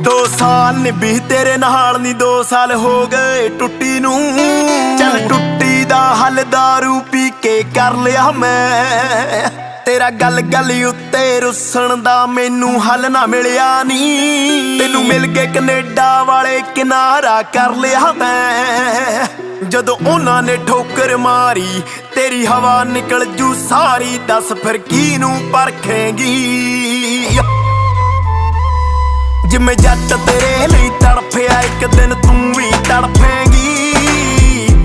2 ਸਾਲ ਨਿਭੀ ਤੇਰੇ ਨਾਲ ਨੀ 2 ਸਾਲ ਹੋ ਗਏ ਟੁੱਟੀ ਨੂੰ। ਚੱਲ ਟੁੱਟੀ ਦਾ ਹੱਲ ਦਾਰੂ ਪੀ ਕੇ ਕਰ ਲਿਆ ਮੈਂ। ਤੇਰਾ ਗੱਲ ਗੱਲ ਉੱਤੇ ਰੁੱਸਣ ਦਾ ਮੈਨੂੰ ਹੱਲ ਨਾ ਮਿਲਿਆ ਨੀ। ਤੈਨੂੰ ਮਿਲ ਕੇ ਕੈਨੇਡਾ ਵਾਲੇ ਕਿਨਾਰਾ ਕਰ ਲਿਆ ਮੈਂ। ਜਦੋਂ ਉਹਨਾਂ ਨੇ ਠੋਕਰ ਮਾਰੀ ਤੇਰੀ ਹਵਾ ਨਿਕਲ ਜੂ ਸਾਰੀ। ਦੱਸ ਫਿਰ ਕਿਹਨੂੰ ਪਰਖੇਂਗੀ। ਜਿਵੇਂ ਜੱਟ ਤੇਰੇ ਲਈ ਤੜਫਿਆ ਇੱਕ ਦਿਨ ਤੂੰ ਵੀ ਤੜਫੇਂਗੀ।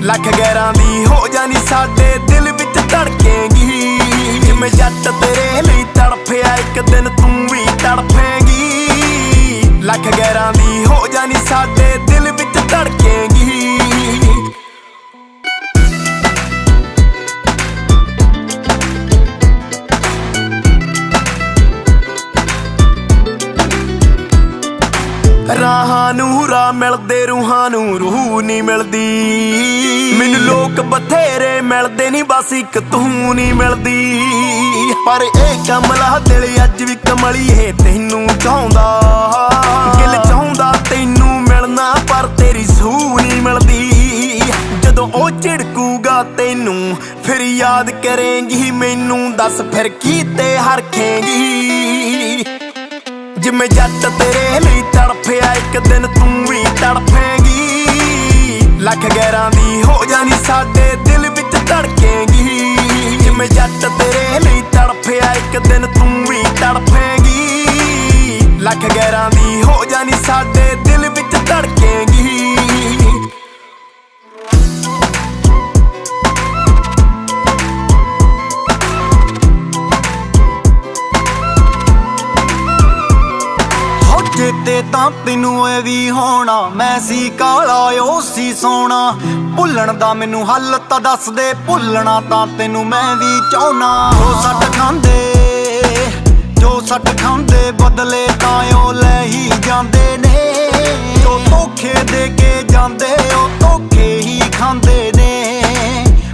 ਲੱਖ ਗੈਰਾਂ ਦੀ ਹੋ ਜਾਣੀ ਸਾਡੇ ਦਿਲ ਵਿੱਚ ਧੜਕੇਂਗੀ। ਜਿਵੇਂ ਜੱਟ ਤੇਰੇ ਲਈ ਤੜਫਿਆ ਇੱਕ ਦਿਨ ਤੂੰ ਵੀ ਤੜਫੇਂਗੀ। ਲੱਖ ਗੈਰਾਂ ਦੀ ਹੋ ਜਾਣੀ ਸਾਡੇ ਦਿਲ ਵਿੱਚ ਧੜਕੇਂਗੀ। ਰਾਹਾਂ ਨੂੰ ਰਾਹ ਮਿਲਦੇ ਰੂਹਾਂ ਨੂੰ ਰੂਹ ਨਹੀਂ ਮਿਲਦੀ। ਮੈਨੂੰ ਲੋਕ ਬਥੇਰੇ ਮਿਲਦੇ ਨੀ ਬਸ ਇੱਕ ਤੂੰ ਨਹੀਂ ਮਿਲਦੀ। ਪਰ ਇਹ ਕਮਲਾ ਦਿਲ ਅੱਜ ਵੀ ਕਮਲੀਏ ਤੈਨੂੰ ਚਾਹੁੰਦਾ। ਦਿਲ ਚਾਹੁੰਦਾ ਤੈਨੂੰ ਮਿਲਣਾ ਪਰ ਤੇਰੀ ਸੂਹ ਨਹੀਂ ਮਿਲਦੀ। ਜਦੋਂ ਉਹ ਝਿੜਕੂਗਾ ਤੈਨੂੰ ਫਿਰ ਯਾਦ ਕਰੇਂਗੀ ਮੈਨੂੰ। ਦੱਸ ਫਿਰ ਕੀ ਤੇ ਹਰਖੇਂਗੀ। ਜਿਵੇਂ ਜੱਟ ਤੇਰੇ ਲਈ ਤੜਫਿਆ ਇੱਕ ਦਿਨ ਤੂੰ ਵੀ ਤੜਫੇਂਗੀ। ਲੱਖ ਗੈਰਾਂ ਦੀ ਹੋ ਜਾਣੀ ਸਾਡੇ ਦਿਲ ਵਿੱਚ ਧੜਕੇਂਗੀ। ਜਿਵੇਂ ਜੱਟ ਤੇਰੇ ਲਈ ਤੜਫਿਆ ਇੱਕ ਦਿਨ ਤੂੰ ਵੀ ਤੜਫੇਂਗੀ। ਲੱਖ ਗੈਰਾਂ ਦੀ ਹੋ ਜਾਣੀ ਸਾਡੇ ਦਿਲ ਵਿੱਚ ਧੜਕੇਂਗੀ। ਚੇਤੇ ਤਾਂ ਤੈਨੂੰ ਇਹ ਵੀ ਹੋਣਾ ਮੈਂ ਸੀ ਕਾਲਾ ਉਹ ਸੀ ਸੋਹਣਾ। ਭੁੱਲਣ ਦਾ ਮੈਨੂੰ ਹੱਲ ਤਾਂ ਦੱਸ ਦੇ ਭੁੱਲਣਾ ਤਾਂ ਤੈਨੂੰ ਮੈਂ ਵੀ ਚਾਹੁੰਨਾ। ਜੋ ਸੱਟ ਖਾਂਦੇ ਬਦਲੇ ਤਾਂ ਉਹ ਲੈ ਹੀ ਜਾਂਦੇ ਨੇ। ਜੋ ਧੋਖੇ ਦੇ ਕੇ ਜਾਂਦੇ ਉਹ ਧੋਖੇ ਹੀ ਖਾਂਦੇ ਨੇ।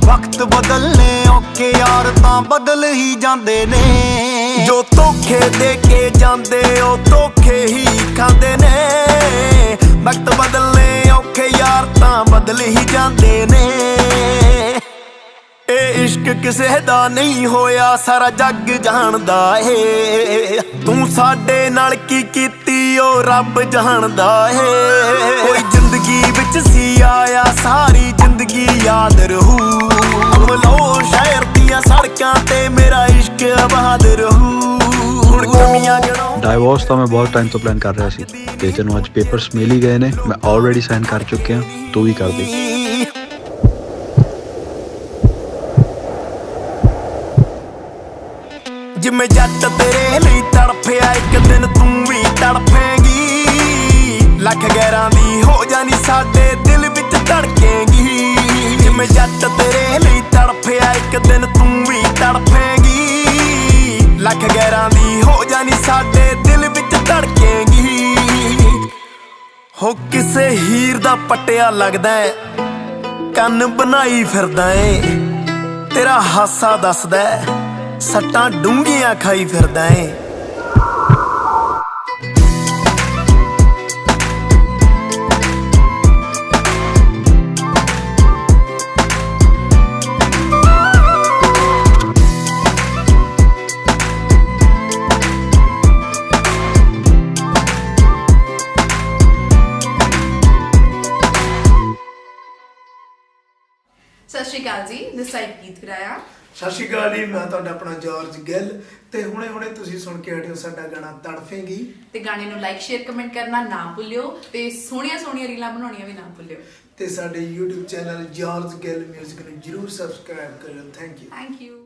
ਵਕਤ ਬਦਲਨੇ ਔਖੇ ਯਾਰ ਤਾਂ ਬਦਲ ਹੀ ਜਾਂਦੇ ਨੇ। ਜੋ ਧੋਖੇ ਦੇ ਕੇ ਜਾਂਦੇ ਉਹ ਧੋਖੇ ਹੀ ਖਾਂਦੇ ਨੇ। ਵਕਤ ਬਦਲਨੇ ਔਖੇ ਯਾਰ ਤਾਂ ਬਦਲ ਹੀ ਜਾਂਦੇ ਨੇ। ਇਹ ਇਸ਼ਕ ਕਿਸੇ ਦਾ ਨਹੀਂ ਹੋਇਆ ਸਾਰਾ ਜੱਗ ਜਾਣਦਾ ਏ। ਤੂੰ ਸਾਡੇ ਨਾਲ ਕੀ ਕੀਤੀ ਉਹ ਰੱਬ ਜਾਣਦਾ ਏ। ਕੋਈ ਜ਼ਿੰਦਗੀ ਵਿੱਚ ਸੀ ਆਇਆ ਸਾਰੀ ਜ਼ਿੰਦਗੀ ਯਾਦ ਰਹੂ। ਮਲੋ ਸ਼ਹਿਰ ਦੀਆਂ ਸੜਕਾਂ ਤੇ ਮੇਰਾ ਇਸ਼ਕ ਆਬਾਦ ਰਹੂ। ਹੁਣ ਕਮੀਆਂ ਗਿਣੋ। ਡਾਈਵੋਰਸ ਤਾਂ ਮੈਂ ਬਹੁਤ ਟਾਈਮ ਤੋਂ ਪਲਾਨ ਕਰ ਰਿਹਾ ਸੀ ਤੇ ਤੈਨੂੰ ਅੱਜ ਪੇਪਰਸ ਮਿਲ ਹੀ ਗਏ ਨੇ। ਮੈਂ ਆਲਰੇਡੀ ਸਾਈਨ ਕਰ ਚੁੱਕਿਆ ਤੂੰ ਵੀ ਕਰ ਦੇ। ਜਿਵੇਂ ਜੱਟ ਤੇਰੇ ਲਈ ਤੜਫਿਆ ਇੱਕ ਦਿਨ ਤੂੰ ਵੀ ਤੜਫੇਂਗੀ। ਲੱਖ ਗੈਰਾਂ ਦੀ ਹੋ ਜਾਣੀ ਸਾਡੇ ਦਿਲ ਵਿੱਚ ਧੜਕੇਂਗੀ। ਜਿਵੇਂ ਜੱਟ ਤੇਰੇ ਲਈ ਤੜਫਿਆ ਇੱਕ ਦਿਨ ਤੂੰ ਵੀ ਤੜਫੇਂਗੀ। ਲੱਖ ਗੈਰਾਂ ਦੀ ਹੋ ਜਾਣੀ ਸਾਡੇ ਦਿਲ ਵਿੱਚ ਧੜਕੇਂਗੀ। ਹੋ ਕਿਸੇ ਹੀਰ ਦਾ ਪੱਟਿਆ ਲੱਗਦਾ ਏ ਕੰਨ ਬਣਾਈ ਫਿਰਦਾ ਏ। ਤੇਰਾ ਹਾਸਾ ਦੱਸਦਾ ਸੱਟਾਂ ਡੂੰਘੀਆਂ ਖਾਈ ਫਿਰਦਾ ਏ। ਸਤਿ ਸ਼੍ਰੀ ਅਕਾਲ ਜੀ, ਦਿਸ ਸਾਈਡ ਗੀਤ ਗਰਾਇਆ। ਸਤਿ ਸ਼੍ਰੀ ਅਕਾਲ ਜੀ, ਮੈਂ ਤੁਹਾਡਾ ਆਪਣਾ ਜਾਰਜ ਗਿੱਲ ਤੇ ਹੁਣੇ ਤੁਸੀਂ ਸੁਣ ਕੇ ਹਟਿਓ ਸਾਡਾ ਗਾਣਾ ਤੜਫੇਂਗੀ। ਤੇ ਗਾਣੇ ਨੂੰ ਲਾਈਕ ਸ਼ੇਅਰ ਕਮੈਂਟ ਕਰਨਾ ਨਾ ਭੁੱਲਿਓ ਤੇ ਸੋਹਣੀਆਂ ਰੀਲਾਂ ਬਣਾਉਣੀਆਂ ਵੀ ਨਾ ਭੁੱਲਿਓ। ਤੇ ਸਾਡੇ YouTube channel George Gill music ਨੂੰ ਜਰੂਰ ਸਬਸਕ੍ਰਾਈਬ ਕਰਿਓ। Thank you.